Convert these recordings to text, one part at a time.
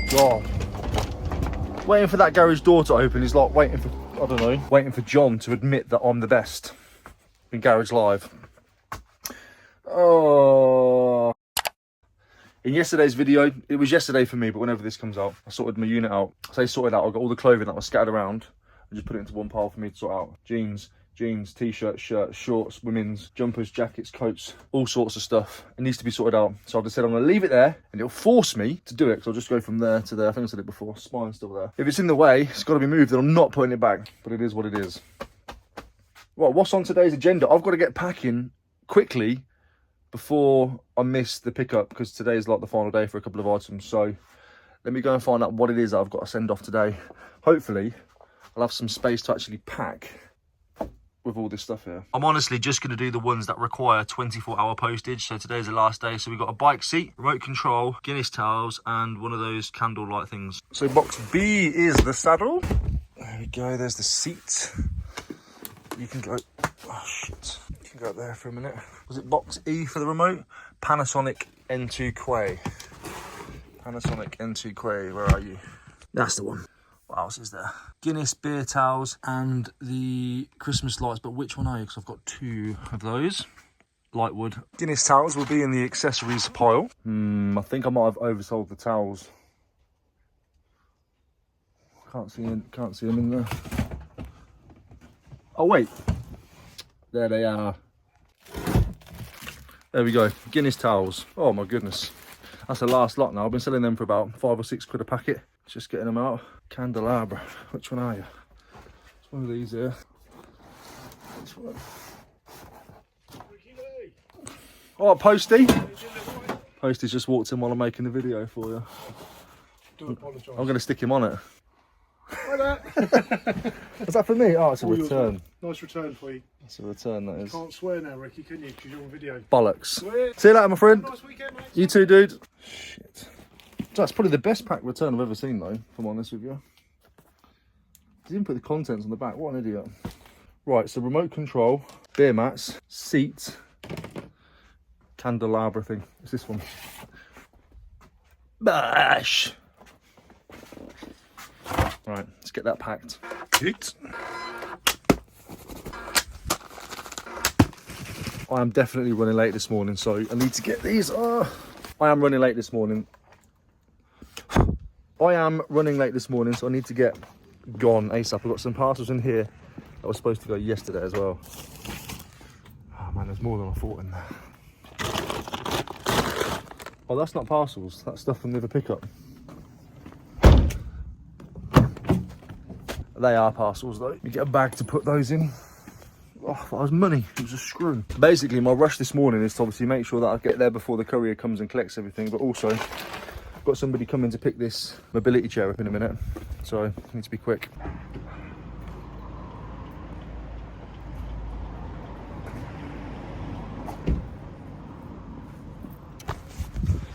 God. Waiting for that garage door to open is like waiting for, I don't know, waiting for John to admit that I'm the best in Garage Live. Oh. In yesterday's video, it was yesterday for me, but whenever this comes out, I sorted my unit out. So I sorted out, I got all the clothing that was scattered around and just put it into one pile for me to sort out. Jeans, t-shirts, shirts, shorts, women's, jumpers, jackets, coats, all sorts of stuff. It needs to be sorted out. So I've just said I'm gonna leave it there and it'll force me to do it. So I'll just go from there to there. I think I said it before, spine's still there. If it's in the way, it's gotta be moved and I'm not putting it back, but it is what it is. Right, what's on today's agenda? I've got to get packing quickly before I miss the pickup because today's like the final day for a couple of items. So let me go and find out what it is that I've got to send off today. Hopefully I'll have some space to actually pack with all this stuff here. I'm honestly just going to do the ones that require 24-hour postage. So today's the last day. So we've got a bike seat, remote control, Guinness towels, and one of those candle light things. So box B is the saddle. There we go. There's the seat. You can go, oh shit. You can go up there for a minute. Was it box E for the remote? Panasonic N2 Quay. Panasonic N2 Quay, where are you? That's the one. What else is there? Guinness beer towels and the Christmas lights, but which one are you? Because I've got two of those. Lightwood. Guinness towels will be in the accessories pile. I think I might have oversold the towels. Can't see them in there. Oh wait, there they are. There we go, Guinness towels. Oh my goodness, that's the last lot now. I've been selling them for about £5 or £6 a packet. Just getting them out. Candelabra, which one are you? It's one of these here. This one. Oh, Posty. Posty's just walked in while I'm making the video for you. Do apologise. I'm going to stick him on it. Hi there. Is that for me? Oh, it's a return. Nice return for you. It's a return, that is. You can't swear now, Ricky, can you? Because you're on video. Bollocks. Swear. See you later, my friend. Nice weekend, mate. You too, dude. Shit. That's probably the best pack return I've ever seen, though, if I'm honest with you. He didn't put the contents on the back. What an idiot. Right, so remote control, beer mats, seat, candelabra thing. It's this one. Bash! Right, let's get that packed. Yeet. I am definitely running late this morning, so I need to get these. I am running late this morning. So I need to get gone ASAP. I've got some parcels in here that were supposed to go yesterday as well. Oh man, there's more than I thought in there. Oh, that's not parcels. That's stuff from the other pickup. They are parcels though. You get a bag to put those in. Oh, that was money. It was a screw. Basically, my rush this morning is to obviously make sure that I get there before the courier comes and collects everything, but also I've got somebody coming to pick this mobility chair up in a minute, so I need to be quick.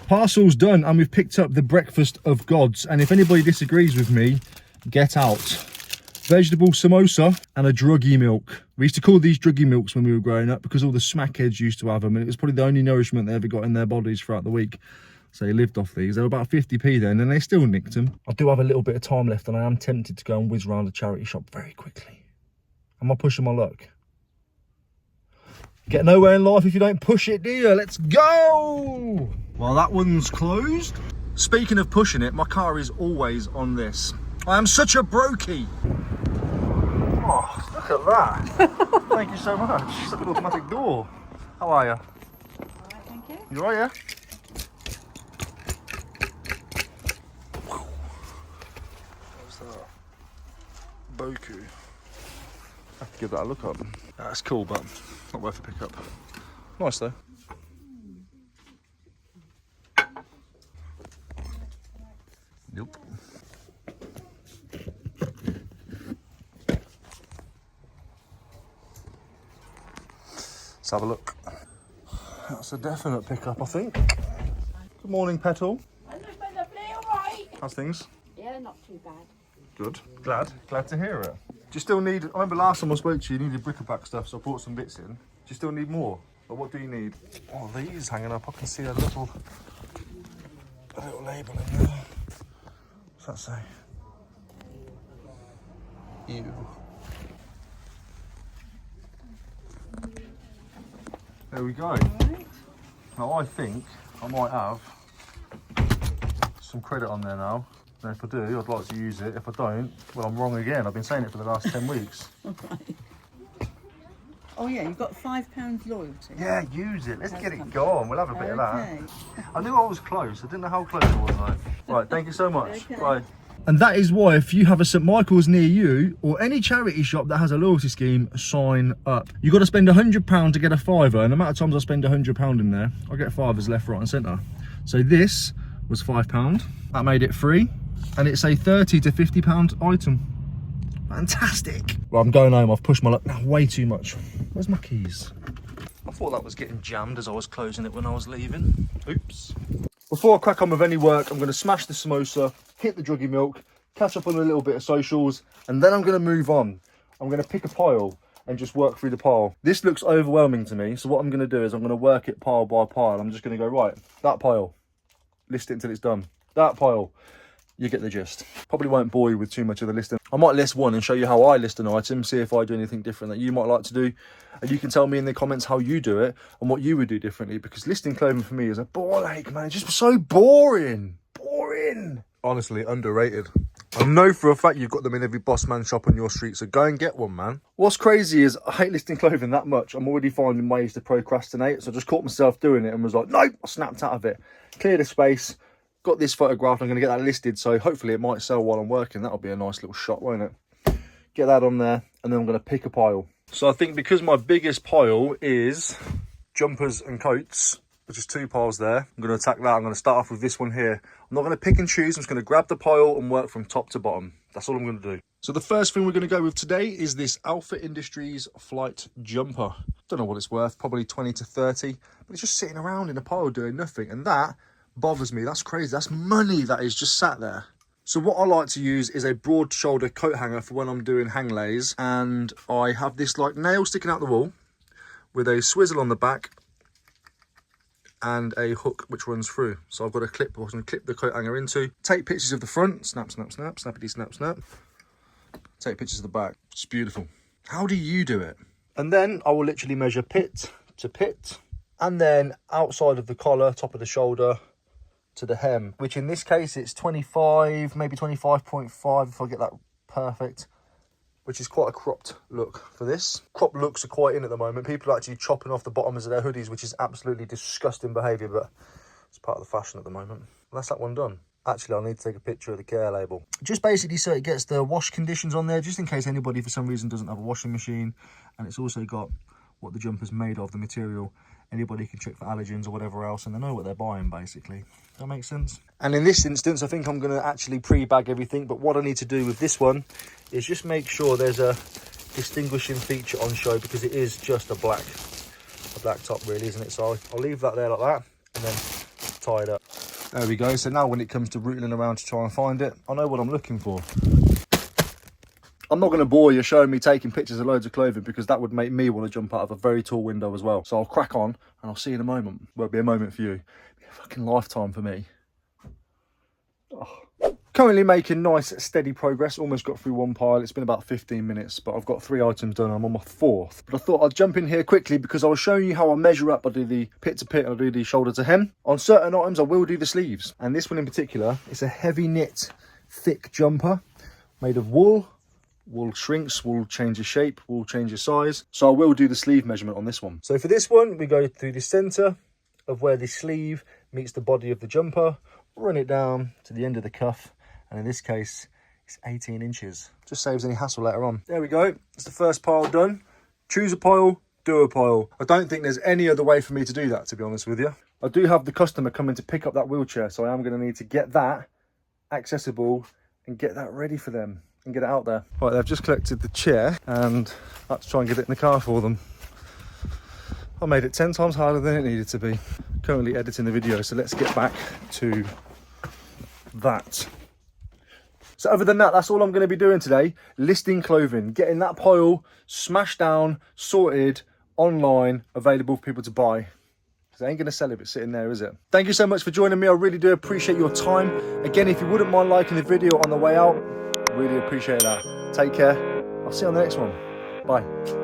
Parcel's done, and we've picked up the breakfast of gods, and if anybody disagrees with me, get out. Vegetable samosa and a druggy milk. We used to call these druggy milks when we were growing up because all the smackheads used to have them, and it was probably the only nourishment they ever got in their bodies throughout the week. So they lived off these. They were about 50p then, and they still nicked them. I do have a little bit of time left, and I am tempted to go and whiz around a charity shop very quickly. Am I pushing my luck? Get nowhere in life if you don't push it, do you? Let's go! Well, that one's closed. Speaking of pushing it, my car is always on this. I am such a brokey. Oh, look at that. Thank you so much. It's like an automatic door. How are you? All right, thank you. You alright, yeah? What's that? Boku. I have to give that a look up. That's cool, but not worth a pickup. Nice though. Nope. Let's have a look. That's a definite pickup, I think. Good morning, Petal. Hello, my lovely, all right? How's things? Yeah, not too bad. Good. Glad to hear it. Do you still need, I remember last time I spoke to you, you needed bric-a-brac stuff, so I brought some bits in. Do you still need more? Or what do you need? Oh, these hanging up. I can see a little label in there. What's that say? Ew. There we go. Right. Now I think I might have some credit on there now. And if I do, I'd like to use it. If I don't, well, I'm wrong again. I've been saying it for the last 10 weeks. Right. Oh yeah, you've got £5 loyalty. Yeah, use it. Let's That's get it fine. going. We'll have a bit of that. Okay. I knew I was close. I didn't know how close I was though. Right, thank you so much. Okay. Bye. And that is why if you have a St Michael's near you or any charity shop that has a loyalty scheme, sign up. You've got to spend £100 to get a fiver, and the amount of times I spend £100 in there, I get fivers left, right and centre. So this was £5. That made it free, and it's a £30 to £50 item. Fantastic. Well, I'm going home. I've pushed my luck now way too much. Where's my keys? I thought that was getting jammed as I was closing it when I was leaving. Oops. Before I crack on with any work, I'm going to smash the samosa, hit the druggy milk, catch up on a little bit of socials, and then I'm going to move on. I'm going to pick a pile and just work through the pile. This looks overwhelming to me, so what I'm going to do is I'm going to work it pile by pile. I'm just going to go, right, that pile, list it until it's done. That pile, you get the gist. Probably won't bore you with too much of the listing. I might list one and show you how I list an item, see if I do anything different that you might like to do. And you can tell me in the comments how you do it and what you would do differently, because listing clothing for me is a ball ache, man. It's just so boring. Boring. Honestly, underrated. I know for a fact you've got them in every boss man shop on your street, so go and get one, man. What's crazy is I hate listing clothing that much. I'm already finding ways to procrastinate, so I just caught myself doing it and was like, nope, I snapped out of it. Cleared the space. Got this photograph, I'm going to get that listed, so hopefully it might sell while I'm working. That'll be a nice little shot, won't it? Get that on there, and then I'm going to pick a pile. So I think because my biggest pile is jumpers and coats, which is 2 piles there, I'm going to attack that. I'm going to start off with this one here. I'm not going to pick and choose. I'm just going to grab the pile and work from top to bottom. That's all I'm going to do. So the first thing we're going to go with today is this Alpha Industries flight jumper. Don't know what it's worth, probably 20 to 30, but it's just sitting around in a pile doing nothing, and that bothers me. That's crazy. That's money that is just sat there. So what I like to use is a broad shoulder coat hanger for when I'm doing hang lays, and I have this like nail sticking out the wall with a swizzle on the back and a hook which runs through. So I've got a clip I can clip the coat hanger into, take pictures of the front, snap, snap, snap, snappity, snap, snap, take pictures of the back. It's beautiful. How do you do it? And then I will literally measure pit to pit, and then outside of the collar, top of the shoulder, to the hem, which in this case it's 25, maybe 25.5 if I get that perfect, which is quite a cropped look for this. Cropped looks are quite in at the moment. People are actually chopping off the bottoms of their hoodies, which is absolutely disgusting behaviour, but it's part of the fashion at the moment. Well, that's that one done. Actually, I need to take a picture of the care label. Just basically so it gets the wash conditions on there, just in case anybody for some reason doesn't have a washing machine. And it's also got what the jumper's made of, the material. Anybody can check for allergens or whatever else, and they know what they're buying, basically. Does that make sense? And in this instance, I think I'm going to actually pre-bag everything, but what I need to do with this one is just make sure there's a distinguishing feature on show, because it is just a black top, really, isn't it? So I'll leave that there like that, and then tie it up. There we go. So now when it comes to rootling around to try and find it, I know what I'm looking for. I'm not going to bore you showing me taking pictures of loads of clothing, because that would make me want to jump out of a very tall window as well. So I'll crack on and I'll see you in a moment. Won't be a moment for you. It'll be a fucking lifetime for me. Oh. Currently making nice steady progress. Almost got through one pile. It's been about 15 minutes, but I've got 3 items done. I'm on my 4th. But I thought I'd jump in here quickly because I was showing you how I measure up. I do the pit to pit and I do the shoulder to hem. On certain items I will do the sleeves. And this one in particular, it's a heavy knit, thick jumper made of wool. Wool shrinks, wool changes shape, wool changes size. So I will do the sleeve measurement on this one. So for this one, we go through the centre of where the sleeve meets the body of the jumper, run it down to the end of the cuff, and in this case, it's 18 inches. Just saves any hassle later on. There we go. It's the first pile done. Choose a pile, do a pile. I don't think there's any other way for me to do that, to be honest with you. I do have the customer coming to pick up that wheelchair, so I am going to need to get that accessible and get that ready for them and get it out there. Right, they've just collected the chair and I had to try and get it in the car for them. I made it 10 times harder than it needed to be. Currently editing the video, so let's get back to that. So other than that, that's all I'm going to be doing today. Listing clothing, getting that pile smashed down, sorted, online, available for people to buy. Because I ain't going to sell it if it's sitting there, is it? Thank you so much for joining me. I really do appreciate your time. Again, if you wouldn't mind liking the video on the way out, really appreciate that. Take care. I'll see you on the next one. Bye.